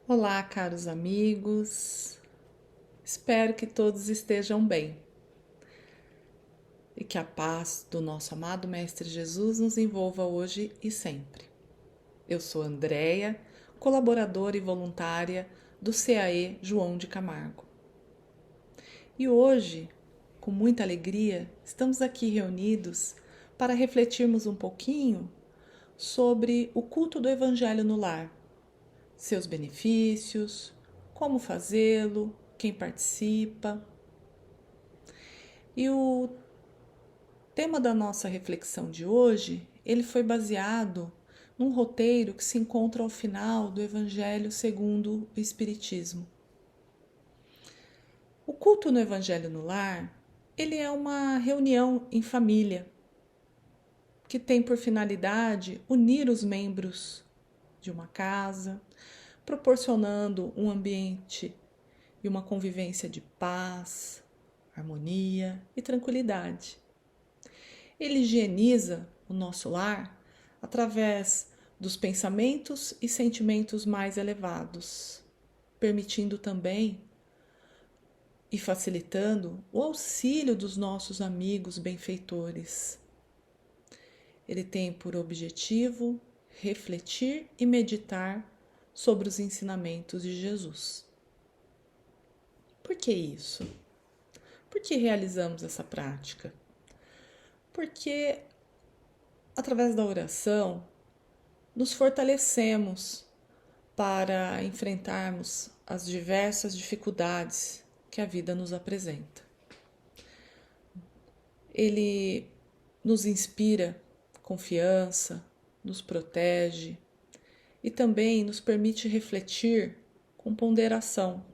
Olá, caros amigos. Espero que todos estejam bem e que a paz do nosso amado Mestre Jesus nos envolva hoje e sempre. Eu sou Andréia, colaboradora e voluntária do CAE João de Camargo. E hoje, com muita alegria, estamos aqui reunidos para refletirmos um pouquinho sobre o culto do Evangelho no lar, seus benefícios, como fazê-lo, quem participa. E o tema da nossa reflexão de hoje, ele foi baseado num roteiro que se encontra ao final do Evangelho segundo o Espiritismo. O culto no Evangelho no Lar, ele é uma reunião em família que tem por finalidade unir os membros de uma casa, proporcionando um ambiente e uma convivência de paz, harmonia e tranquilidade. Ele higieniza o nosso lar através dos pensamentos e sentimentos mais elevados, permitindo também e facilitando o auxílio dos nossos amigos benfeitores. Ele tem por objetivo refletir e meditar sobre os ensinamentos de Jesus. Por que isso? Por que realizamos essa prática? Porque através da oração nos fortalecemos para enfrentarmos as diversas dificuldades que a vida nos apresenta. Ele nos inspira confiança, nos protege e também nos permite refletir com ponderação,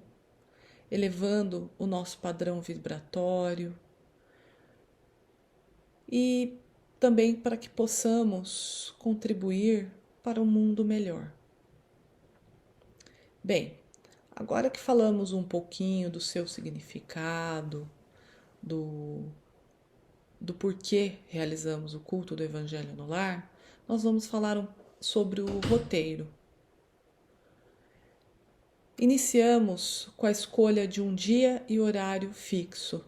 elevando o nosso padrão vibratório e também para que possamos contribuir para um mundo melhor. Bem, agora que falamos um pouquinho do seu significado, do porquê realizamos o culto do Evangelho no Lar, nós vamos falar sobre o roteiro. Iniciamos com a escolha de um dia e horário fixo.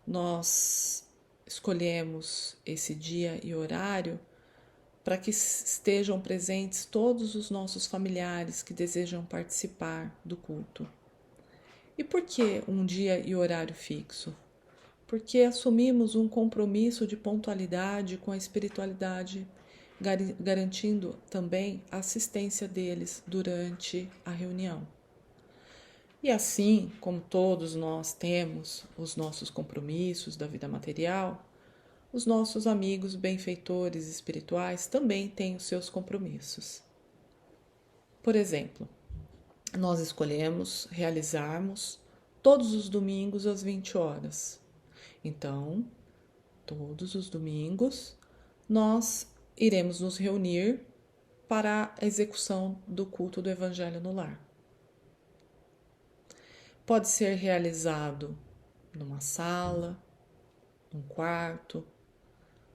Nós escolhemos esse dia e horário para que estejam presentes todos os nossos familiares que desejam participar do culto. E por que um dia e horário fixo? Porque assumimos um compromisso de pontualidade com a espiritualidade, garantindo também a assistência deles durante a reunião. E assim como todos nós temos os nossos compromissos da vida material, os nossos amigos benfeitores espirituais também têm os seus compromissos. Por exemplo, nós escolhemos realizarmos todos os domingos às 20 horas. Então, todos os domingos, nós iremos nos reunir para a execução do culto do Evangelho no lar. Pode ser realizado numa sala, num quarto,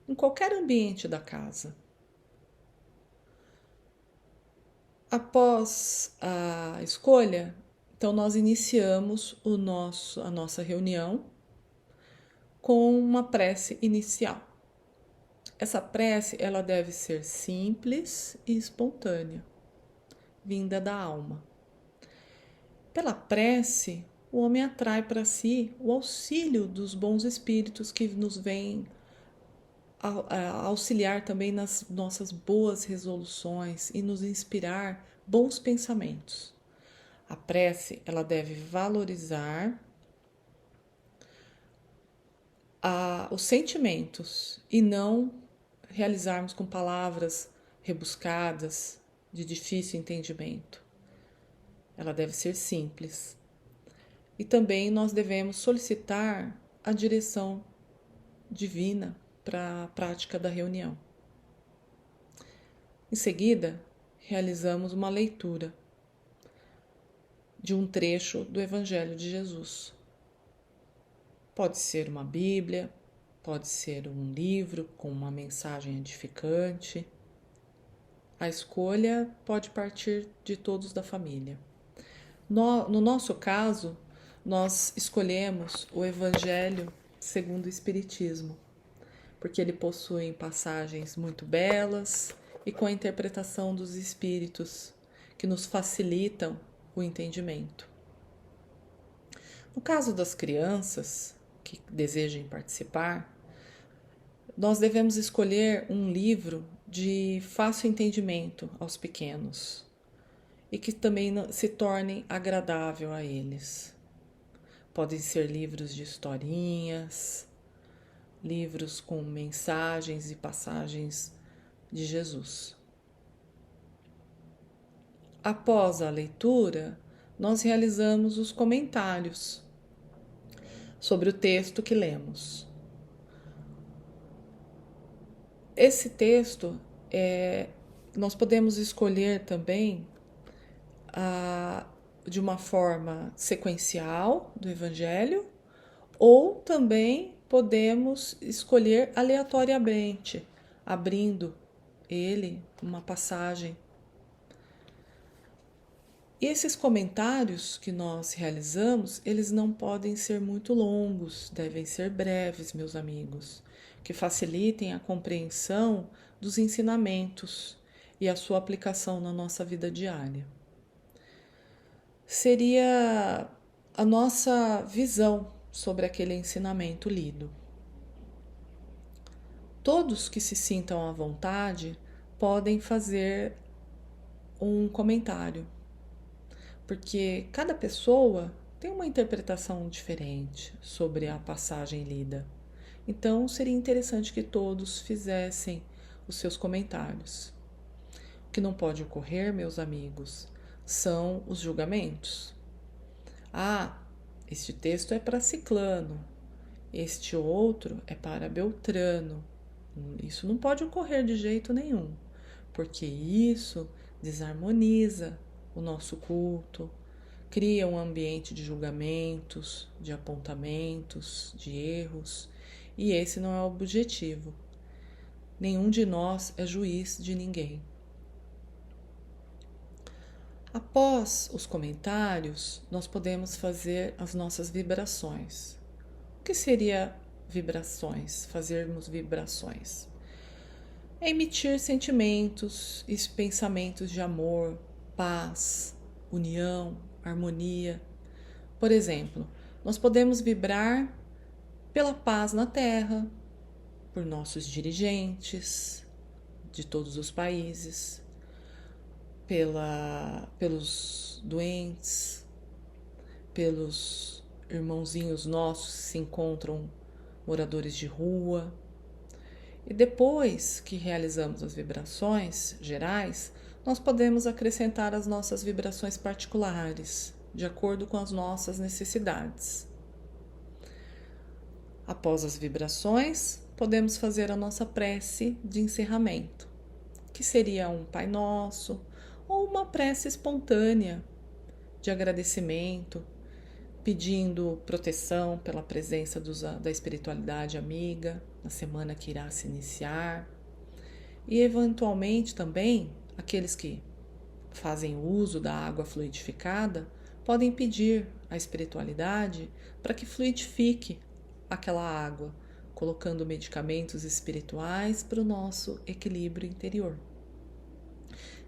em qualquer ambiente da casa. Após a escolha, então nós iniciamos a nossa reunião com uma prece inicial. Essa prece ela deve ser simples e espontânea, vinda da alma. Pela prece, o homem atrai para si o auxílio dos bons espíritos que nos vêm auxiliar também nas nossas boas resoluções e nos inspirar bons pensamentos. A prece ela deve valorizar os sentimentos e não realizarmos com palavras rebuscadas de difícil entendimento. Ela deve ser simples. E também nós devemos solicitar a direção divina para a prática da reunião. Em seguida, realizamos uma leitura de um trecho do Evangelho de Jesus. Pode ser uma Bíblia, pode ser um livro com uma mensagem edificante. a escolha pode partir de todos da família. No nosso caso, nós escolhemos o Evangelho segundo o Espiritismo, porque ele possui passagens muito belas e com a interpretação dos espíritos que nos facilitam o entendimento. No caso das crianças que desejem participar, nós devemos escolher um livro de fácil entendimento aos pequenos e que também se torne agradável a eles. Podem ser livros de historinhas, livros com mensagens e passagens de Jesus. Após a leitura, nós realizamos os comentários sobre o texto que lemos. Esse texto, nós podemos escolher também de uma forma sequencial do Evangelho, ou também podemos escolher aleatoriamente, abrindo ele uma passagem. E esses comentários que nós realizamos, eles não podem ser muito longos, devem ser breves, meus amigos, que facilitem a compreensão dos ensinamentos e a sua aplicação na nossa vida diária. Seria a nossa visão sobre aquele ensinamento lido. Todos que se sintam à vontade podem fazer um comentário, porque cada pessoa tem uma interpretação diferente sobre a passagem lida. Então, seria interessante que todos fizessem os seus comentários. O que não pode ocorrer, meus amigos, são os julgamentos. Este texto é para ciclano, este outro é para Beltrano. Isso não pode ocorrer de jeito nenhum, porque isso desarmoniza o nosso culto, cria um ambiente de julgamentos, de apontamentos, de erros, e esse não é o objetivo. Nenhum de nós é juiz de ninguém. Após os comentários, nós podemos fazer as nossas vibrações. O que seria vibrações? Fazermos vibrações. É emitir sentimentos e pensamentos de amor, paz, união, harmonia. Por exemplo, nós podemos vibrar pela paz na Terra, por nossos dirigentes de todos os países, pelos doentes, pelos irmãozinhos nossos que se encontram moradores de rua. E depois que realizamos as vibrações gerais, nós podemos acrescentar as nossas vibrações particulares, de acordo com as nossas necessidades. Após as vibrações, podemos fazer a nossa prece de encerramento, que seria um Pai Nosso ou uma prece espontânea de agradecimento, pedindo proteção pela presença da espiritualidade amiga na semana que irá se iniciar. E eventualmente também aqueles que fazem uso da água fluidificada podem pedir à espiritualidade para que fluidifique aquela água, colocando medicamentos espirituais para o nosso equilíbrio interior.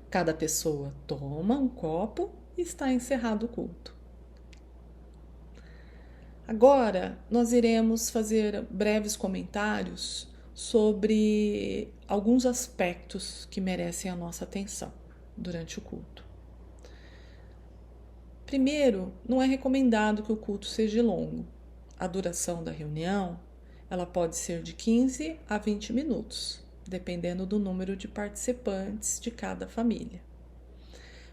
Cada pessoa toma um copo e está encerrado o culto. Agora, nós iremos fazer breves comentários sobre alguns aspectos que merecem a nossa atenção durante o culto. Primeiro, não é recomendado que o culto seja longo. A duração da reunião, ela pode ser de 15 a 20 minutos, dependendo do número de participantes de cada família.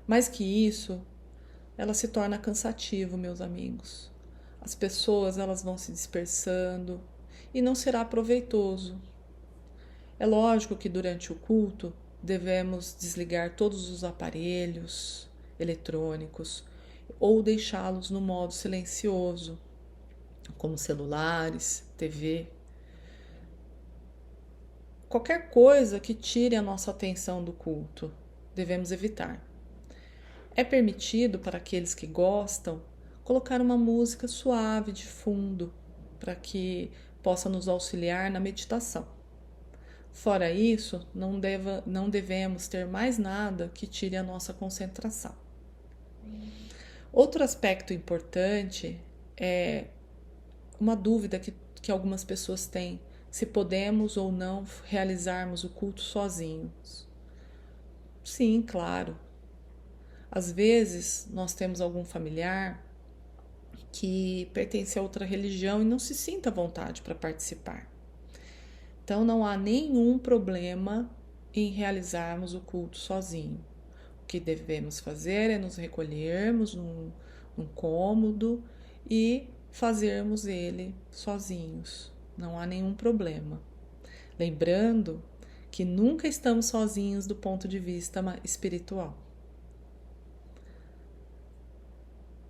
Mais que isso, ela se torna cansativo, meus amigos. As pessoas elas vão se dispersando e não será proveitoso. É lógico que durante o culto devemos desligar todos os aparelhos eletrônicos ou deixá-los no modo silencioso, como celulares, TV. Qualquer coisa que tire a nossa atenção do culto. devemos evitar. É permitido para aqueles que gostam colocar uma música suave de fundo para que possa nos auxiliar na meditação. Fora isso, não devemos ter mais nada que tire a nossa concentração. Outro aspecto importante é uma dúvida que algumas pessoas têm, se podemos ou não realizarmos o culto sozinhos. Sim, claro. Às vezes, nós temos algum familiar que pertence a outra religião e não se sinta à vontade para participar. Então, não há nenhum problema em realizarmos o culto sozinho. O que devemos fazer é nos recolhermos num cômodo e fazermos ele sozinhos. Não há nenhum problema. Lembrando que nunca estamos sozinhos do ponto de vista espiritual.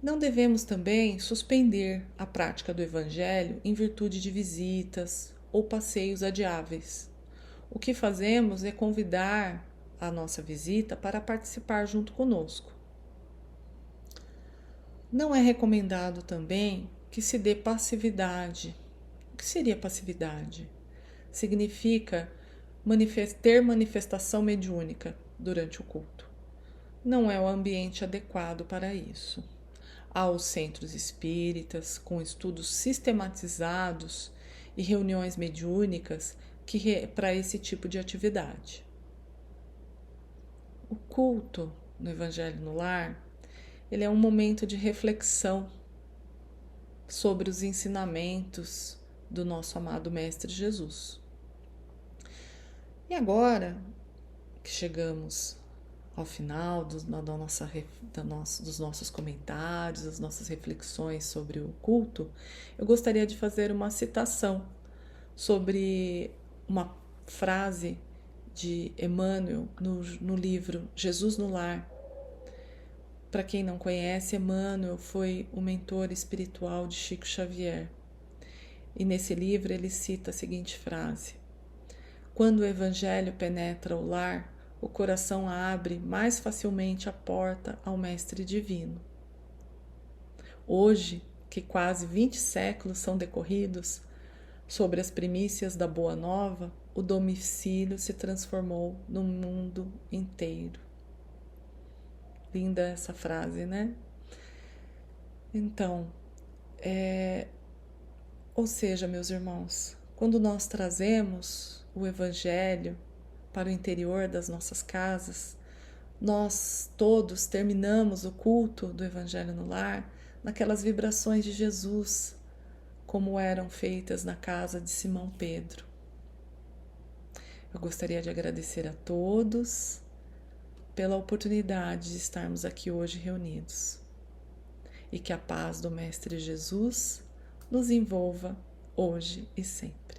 Não devemos também suspender a prática do Evangelho em virtude de visitas ou passeios adiáveis. O que fazemos é convidar a nossa visita para participar junto conosco. Não é recomendado também que se dê passividade. O que seria passividade? Significa ter manifestação mediúnica durante o culto. Não é o ambiente adequado para isso. Há os centros espíritas com estudos sistematizados e reuniões mediúnicas para esse tipo de atividade. O culto no Evangelho no Lar, ele é um momento de reflexão sobre os ensinamentos do nosso amado Mestre Jesus. E agora que chegamos ao final dos nossos comentários, das nossas reflexões sobre o culto, eu gostaria de fazer uma citação sobre uma frase de Emmanuel no livro Jesus no Lar. Para quem não conhece, Emmanuel foi o mentor espiritual de Chico Xavier. E nesse livro ele cita a seguinte frase: quando o Evangelho penetra o lar, o coração abre mais facilmente a porta ao Mestre Divino. Hoje, que quase 20 séculos são decorridos sobre as primícias da Boa Nova, o domicílio se transformou no mundo inteiro. Linda essa frase, né? Então, ou seja, meus irmãos, quando nós trazemos o Evangelho para o interior das nossas casas, nós todos terminamos o culto do Evangelho no Lar naquelas vibrações de Jesus, como eram feitas na casa de Simão Pedro. Eu gostaria de agradecer a todos pela oportunidade de estarmos aqui hoje reunidos. E que a paz do Mestre Jesus nos envolva hoje e sempre.